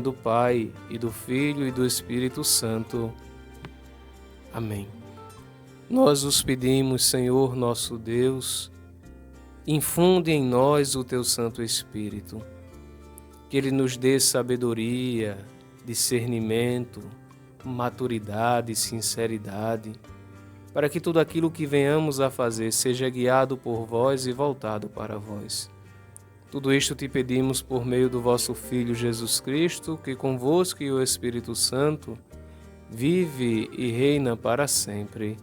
do Pai, e do Filho, e do Espírito Santo. Amém. Nós os pedimos, Senhor nosso Deus, infunde em nós o Teu Santo Espírito, que Ele nos dê sabedoria, discernimento, maturidade, sinceridade, para que tudo aquilo que venhamos a fazer seja guiado por vós e voltado para vós. Tudo isto te pedimos por meio do vosso Filho Jesus Cristo, que convosco e o Espírito Santo vive e reina para sempre.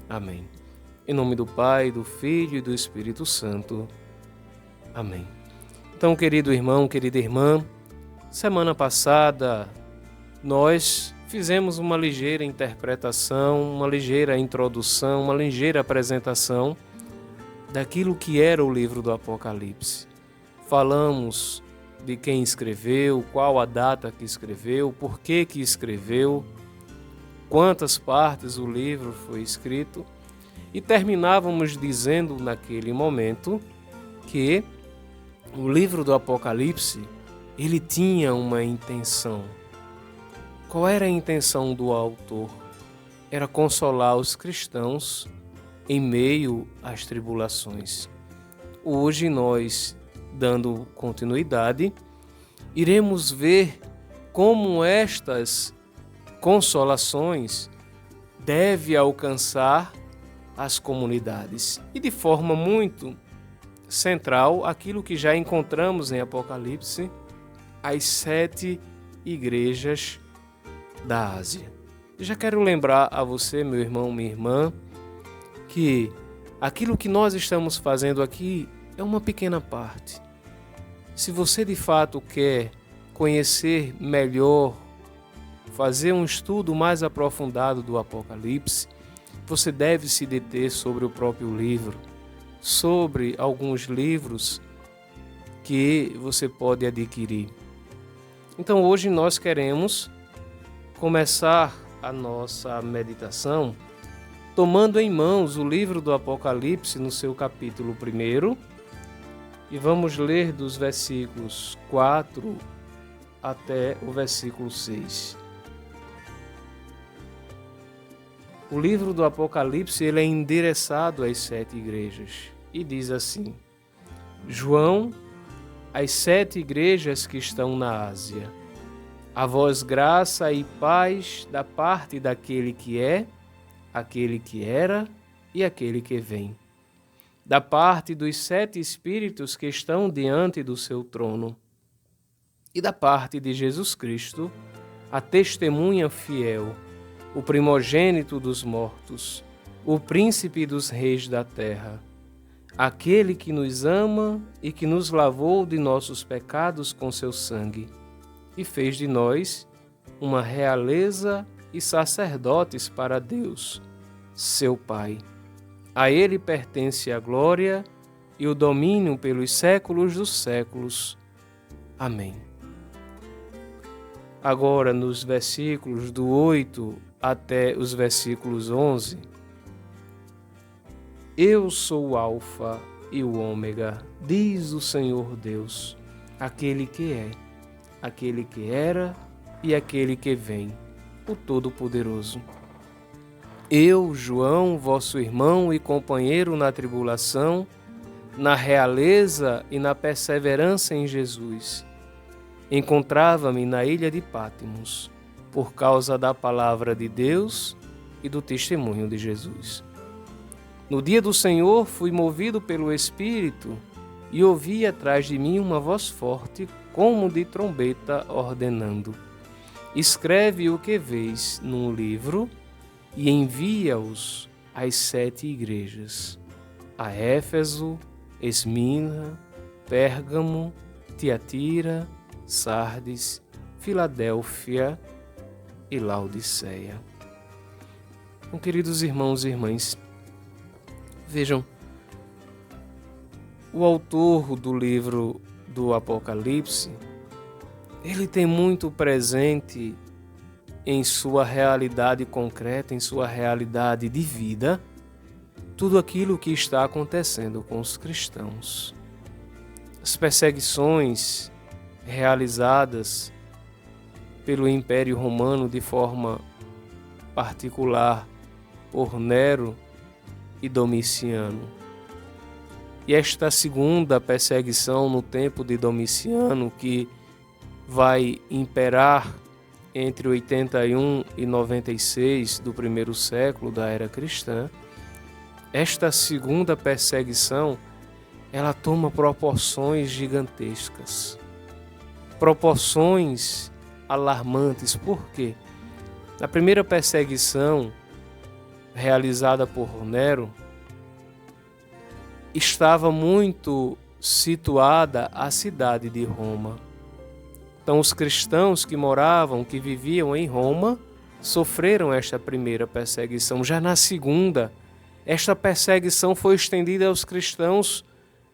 Amém. Em nome do Pai, do Filho e do Espírito Santo. Amém. Então, querido irmão, querida irmã, semana passada nós fizemos uma ligeira interpretação, uma ligeira introdução, uma ligeira apresentação daquilo que era o livro do Apocalipse. Falamos de quem escreveu, qual a data que escreveu, por que escreveu, quantas partes o livro foi escrito, e terminávamos dizendo naquele momento que o livro do Apocalipse, ele tinha uma intenção. Qual era a intenção do autor? Era consolar os cristãos em meio às tribulações. Hoje nós, dando continuidade, iremos ver como estas consolações devem alcançar as comunidades. E de forma muito central, aquilo que já encontramos em Apocalipse, as 7 igrejas da Ásia. Eu já quero lembrar a você, meu irmão, minha irmã, que aquilo que nós estamos fazendo aqui é uma pequena parte. Se você de fato quer conhecer melhor, fazer um estudo mais aprofundado do Apocalipse, você deve se deter sobre o próprio livro, sobre alguns livros que você pode adquirir. Então hoje nós queremos começar a nossa meditação tomando em mãos o livro do Apocalipse no seu capítulo 1, e vamos ler dos versículos 4 até o versículo 6. O livro do Apocalipse ele é endereçado às 7 igrejas e diz assim: João, as 7 igrejas que estão na Ásia, a vós graça e paz da parte daquele que é, aquele que era e aquele que vem, da parte dos 7 espíritos que estão diante do seu trono, e da parte de Jesus Cristo, a testemunha fiel, o primogênito dos mortos, o príncipe dos reis da terra, aquele que nos ama e que nos lavou de nossos pecados com seu sangue, e fez de nós uma realeza e sacerdotes para Deus, seu Pai. A ele pertence a glória e o domínio pelos séculos dos séculos. Amém. Agora, nos versículos do 8 até os versículos 11, Eu sou o Alfa e o Ômega, diz o Senhor Deus, aquele que é, aquele que era e aquele que vem, o Todo-Poderoso. Eu, João, vosso irmão e companheiro na tribulação, na realeza e na perseverança em Jesus, encontrava-me na ilha de Pátimos, por causa da palavra de Deus e do testemunho de Jesus. No dia do Senhor fui movido pelo Espírito e ouvi atrás de mim uma voz forte, como de trombeta, ordenando: Escreve o que vês num livro e envia-os às 7 igrejas: a Éfeso, Esmirna, Pérgamo, Tiatira, Sardes, Filadélfia e Laodiceia. Então, queridos irmãos e irmãs, vejam, o autor do livro do Apocalipse, ele tem muito presente em sua realidade concreta, em sua realidade de vida, tudo aquilo que está acontecendo com os cristãos. As perseguições realizadas pelo Império Romano, de forma particular por Nero e Domiciano. E esta segunda perseguição no tempo de Domiciano, que vai imperar entre 81 e 96 do primeiro século da era cristã, esta segunda perseguição, ela toma proporções gigantescas, proporções alarmantes. Por quê? Na primeira perseguição realizada por Nero, estava muito situada a cidade de Roma. Então, os cristãos que moravam, que viviam em Roma, sofreram esta primeira perseguição. Já na segunda, esta perseguição foi estendida aos cristãos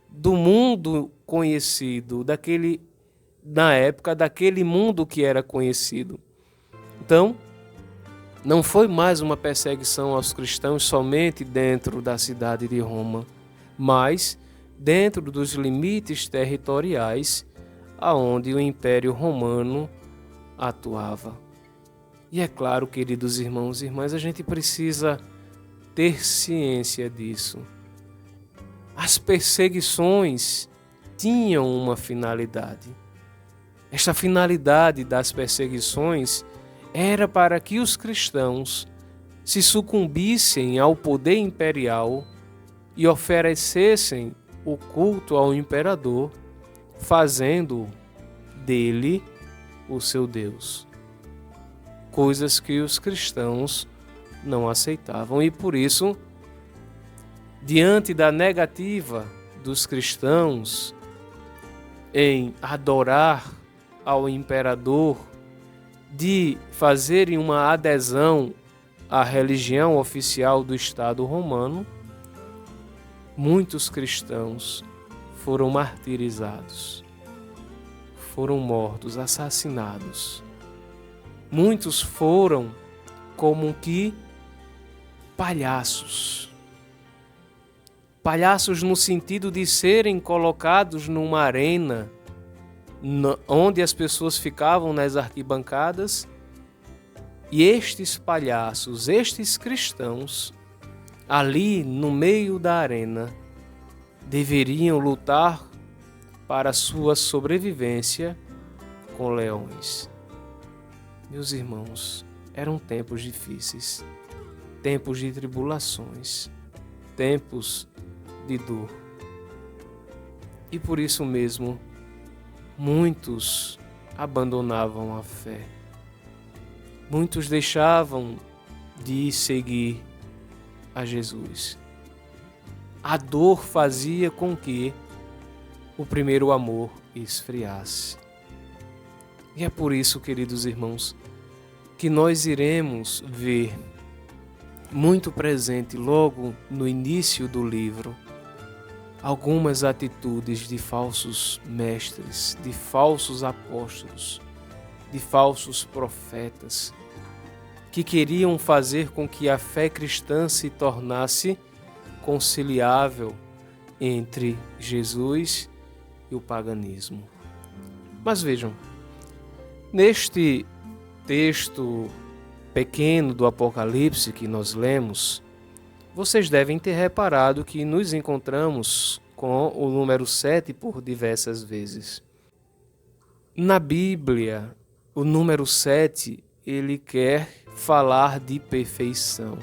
do mundo conhecido, na época, daquele mundo que era conhecido. Então, não foi mais uma perseguição aos cristãos somente dentro da cidade de Roma, mas dentro dos limites territoriais aonde o Império Romano atuava. E é claro, queridos irmãos e irmãs, a gente precisa ter ciência disso. As perseguições tinham uma finalidade. Esta finalidade das perseguições era para que os cristãos se sucumbissem ao poder imperial e oferecessem o culto ao imperador, fazendo dele o seu Deus. Coisas que os cristãos não aceitavam. E por isso, diante da negativa dos cristãos em adorar ao imperador, de fazerem uma adesão à religião oficial do Estado romano, muitos cristãos foram martirizados, foram mortos, assassinados. Muitos foram como que palhaços. Palhaços no sentido de serem colocados numa arena onde as pessoas ficavam nas arquibancadas, e estes palhaços, estes cristãos, ali no meio da arena, deveriam lutar para a sua sobrevivência com leões. Meus irmãos, eram tempos difíceis, tempos de tribulações, tempos de dor. E por isso mesmo, muitos abandonavam a fé. Muitos deixavam de seguir a Jesus. A dor fazia com que o primeiro amor esfriasse. E é por isso, queridos irmãos, que nós iremos ver muito presente logo no início do livro algumas atitudes de falsos mestres, de falsos apóstolos, de falsos profetas, que queriam fazer com que a fé cristã se tornasse conciliável entre Jesus e o paganismo. Mas vejam, neste texto pequeno do Apocalipse que nós lemos, vocês devem ter reparado que nos encontramos com o número 7 por diversas vezes. Na Bíblia, o número 7, ele quer falar de perfeição.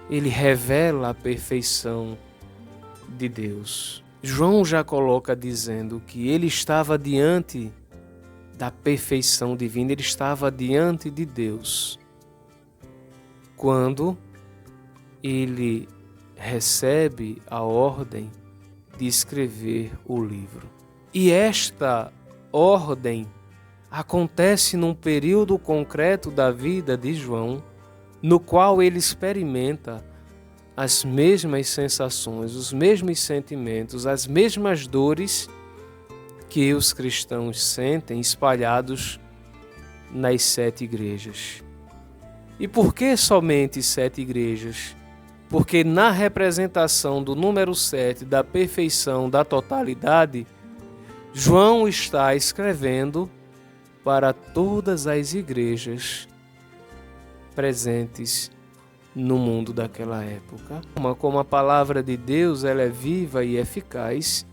Ele revela a perfeição de Deus. João já coloca dizendo que ele estava diante da perfeição divina, ele estava diante de Deus quando ele recebe a ordem de escrever o livro. E esta ordem acontece num período concreto da vida de João, no qual ele experimenta as mesmas sensações, os mesmos sentimentos, as mesmas dores que os cristãos sentem espalhados nas 7 igrejas. E por que somente 7 igrejas? Porque na representação do número 7, da perfeição, da totalidade, João está escrevendo para todas as igrejas presentes no mundo daquela época. Como a palavra de Deus ela é viva e eficaz,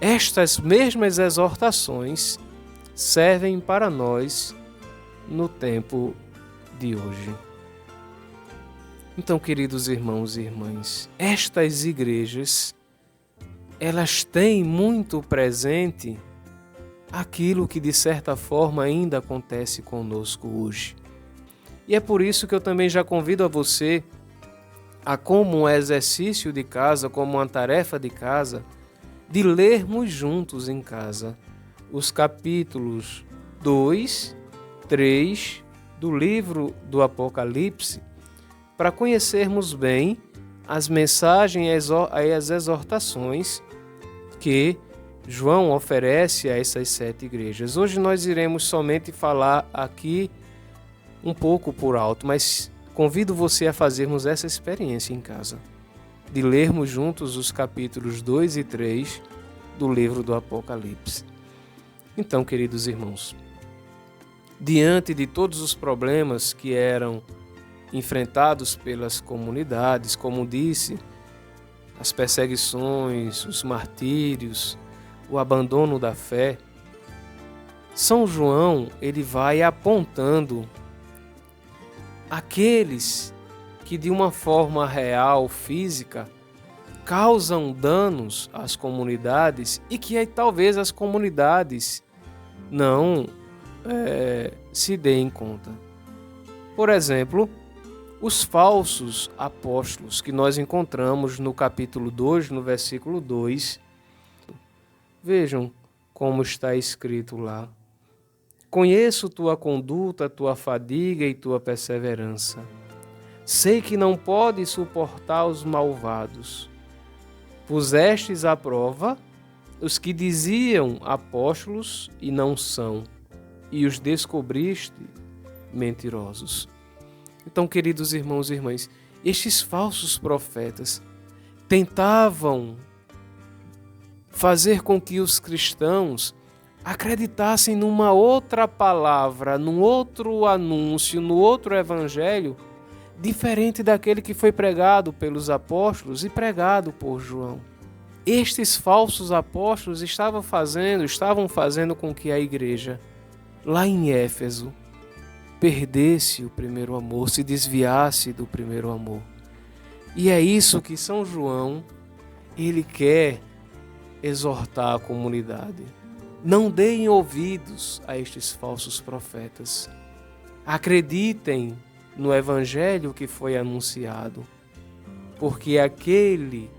estas mesmas exortações servem para nós no tempo de hoje. Então, queridos irmãos e irmãs, estas igrejas, elas têm muito presente aquilo que de certa forma ainda acontece conosco hoje. E é por isso que eu também já convido a você a, como um exercício de casa, como uma tarefa de casa, de lermos juntos em casa os capítulos 2, 3 do livro do Apocalipse, para conhecermos bem as mensagens e as exortações que João oferece a essas 7 igrejas. Hoje nós iremos somente falar aqui um pouco por alto, mas convido você a fazermos essa experiência em casa, de lermos juntos os capítulos 2 e 3 do livro do Apocalipse. Então, queridos irmãos, diante de todos os problemas que eram enfrentados pelas comunidades, como disse, as perseguições, os martírios, o abandono da fé, São João ele vai apontando aqueles que de uma forma real, física, causam danos às comunidades e que talvez as comunidades não se deem conta. Por exemplo, os falsos apóstolos que nós encontramos no capítulo 2, no versículo 2. Vejam como está escrito lá. Conheço tua conduta, tua fadiga e tua perseverança. Sei que não podes suportar os malvados. Pusestes à prova os que diziam apóstolos e não são, e os descobriste mentirosos. Então, queridos irmãos e irmãs, estes falsos profetas tentavam fazer com que os cristãos acreditassem numa outra palavra, num outro anúncio, no outro evangelho, diferente daquele que foi pregado pelos apóstolos e pregado por João. Estes falsos apóstolos estavam fazendo com que a igreja, lá em Éfeso, perdesse o primeiro amor, se desviasse do primeiro amor. E é isso que São João, ele quer exortar a comunidade. Não deem ouvidos a estes falsos profetas. Acreditem no evangelho que foi anunciado, porque aquele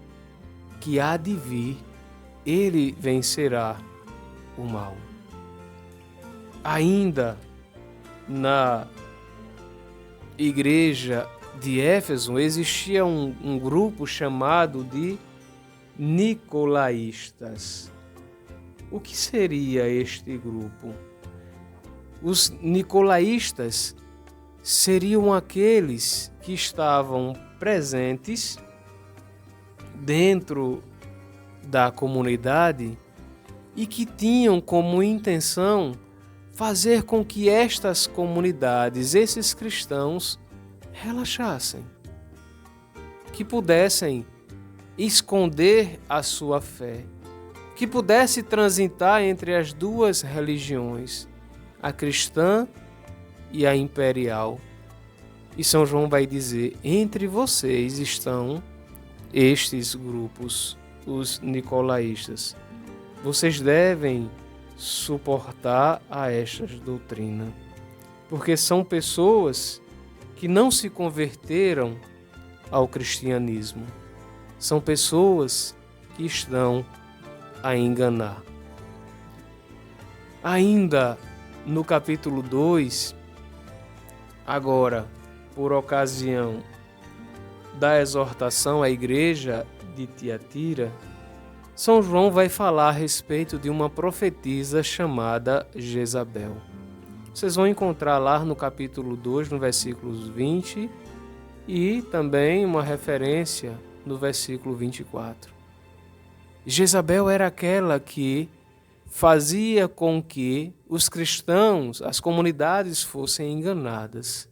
que há de vir, ele vencerá o mal. Ainda na igreja de Éfeso existia um grupo chamado de Nicolaístas. O que seria este grupo? Os nicolaístas seriam aqueles que estavam presentes dentro da comunidade e que tinham como intenção fazer com que estas comunidades, esses cristãos, relaxassem, que pudessem esconder a sua fé, que pudesse transitar entre as duas religiões, a cristã e a imperial. E São João vai dizer: entre vocês estão estes grupos, os nicolaístas. Vocês devem suportar a estas doutrinas, porque são pessoas que não se converteram ao cristianismo. São pessoas que estão a enganar. Ainda no capítulo 2, agora, por ocasião da exortação à igreja de Tiatira, São João vai falar a respeito de uma profetisa chamada Jezabel. Vocês vão encontrar lá no capítulo 2, no versículos 20, e também uma referência no versículo 24. Jezabel era aquela que fazia com que os cristãos, as comunidades fossem enganadas.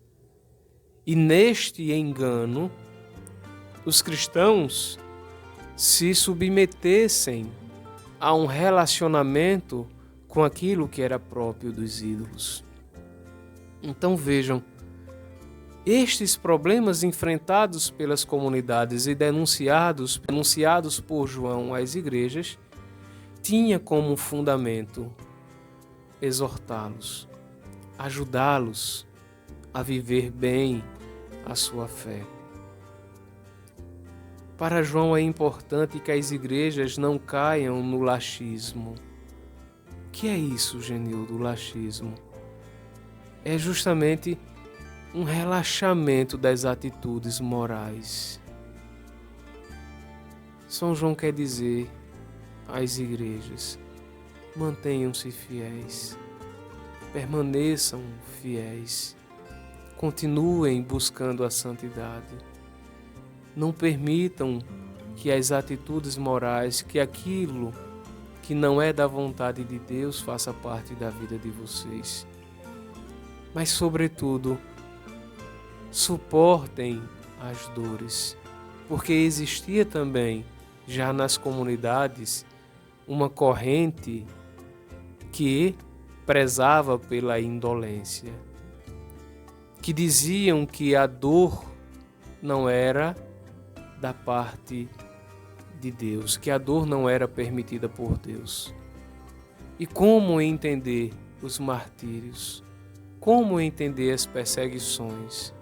E neste engano, os cristãos se submetessem a um relacionamento com aquilo que era próprio dos ídolos. Então vejam, estes problemas enfrentados pelas comunidades e denunciados por João às igrejas, tinha como fundamento exortá-los, ajudá-los a viver bem a sua fé. Para João é importante que as igrejas não caiam no laxismo. O que é isso, Genildo, o laxismo? É justamente um relaxamento das atitudes morais. São João quer dizer às igrejas: mantenham-se fiéis, permaneçam fiéis, continuem buscando a santidade. Não permitam que as atitudes morais, que aquilo que não é da vontade de Deus faça parte da vida de vocês. Mas, sobretudo, suportem as dores, porque existia também, já nas comunidades, uma corrente que prezava pela indolência, que diziam que a dor não era da parte de Deus, que a dor não era permitida por Deus. E como entender os martírios? Como entender as perseguições?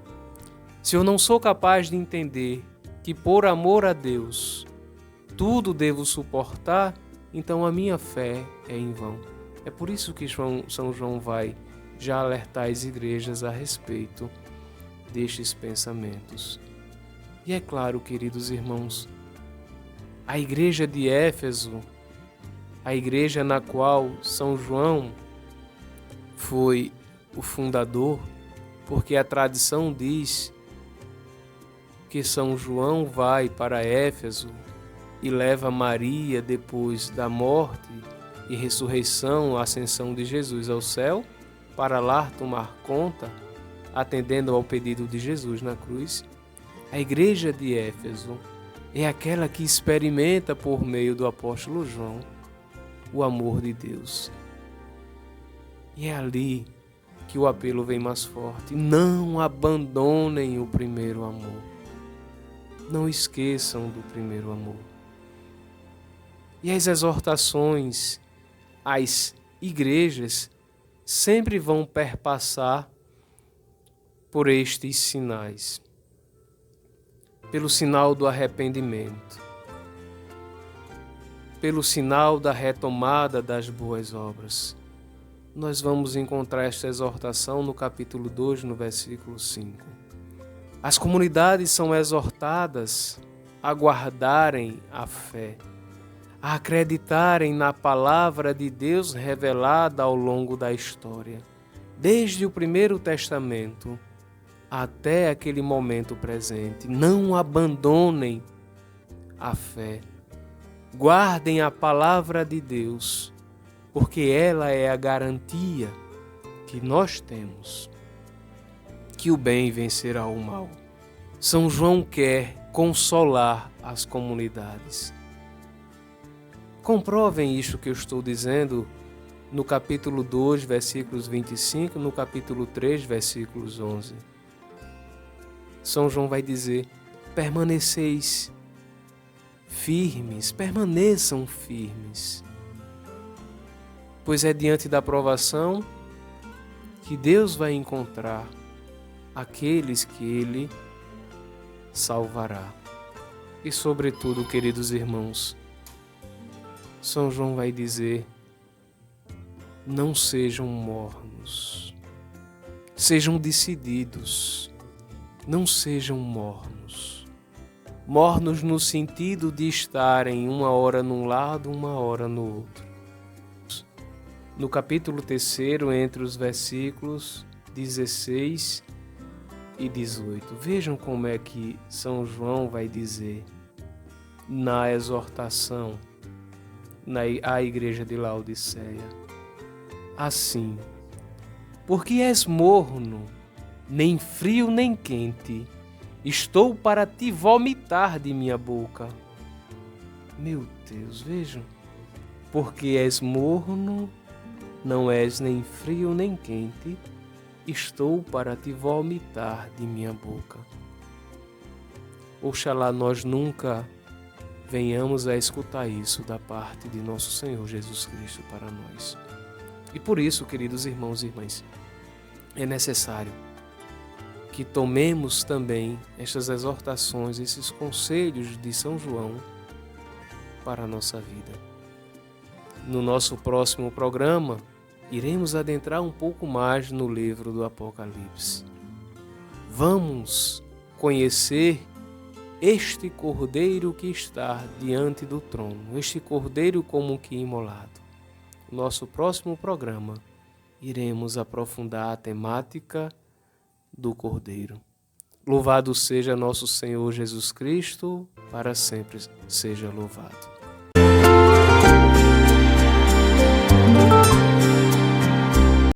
Se eu não sou capaz de entender que por amor a Deus tudo devo suportar, então a minha fé é em vão. É por isso que São João vai já alertar as igrejas a respeito destes pensamentos. E é claro, queridos irmãos, a igreja de Éfeso, a igreja na qual São João foi o fundador, porque a tradição diz que São João vai para Éfeso e leva Maria depois da morte e ressurreição, a ascensão de Jesus ao céu, para lá tomar conta, atendendo ao pedido de Jesus na cruz. A igreja de Éfeso é aquela que experimenta por meio do apóstolo João o amor de Deus. E é ali que o apelo vem mais forte: não abandonem o primeiro amor. Não esqueçam do primeiro amor. E as exortações às igrejas sempre vão perpassar por estes sinais. Pelo sinal do arrependimento, pelo sinal da retomada das boas obras. Nós vamos encontrar esta exortação no capítulo 2, no versículo 5. As comunidades são exortadas a guardarem a fé, a acreditarem na palavra de Deus revelada ao longo da história, desde o Primeiro Testamento até aquele momento presente. Não abandonem a fé. Guardem a palavra de Deus, porque ela é a garantia que nós temos que o bem vencerá o mal. São João quer consolar as comunidades. Comprovem isto que eu estou dizendo no capítulo 2, versículos 25, no capítulo 3, versículos 11. São João vai dizer: permaneceis firmes, permaneçam firmes, pois é diante da provação que Deus vai encontrar aqueles que Ele salvará. E sobretudo, queridos irmãos, São João vai dizer: não sejam mornos, sejam decididos, não sejam mornos. Mornos no sentido de estarem uma hora num lado, uma hora no outro. No capítulo 3, entre os versículos 16 e 18, vejam como é que São João vai dizer na exortação à igreja de Laodiceia. Assim, porque és morno, nem frio nem quente, estou para te vomitar de minha boca. Meu Deus, vejam. Porque és morno, não és nem frio nem quente, estou para te vomitar de minha boca. Oxalá nós nunca venhamos a escutar isso da parte de nosso Senhor Jesus Cristo para nós. E por isso, queridos irmãos e irmãs, é necessário que tomemos também estas exortações, esses conselhos de São João para a nossa vida. No nosso próximo programa, iremos adentrar um pouco mais no livro do Apocalipse. Vamos conhecer este Cordeiro que está diante do trono, este Cordeiro como que imolado. No nosso próximo programa, iremos aprofundar a temática do Cordeiro. Louvado seja nosso Senhor Jesus Cristo, para sempre seja louvado.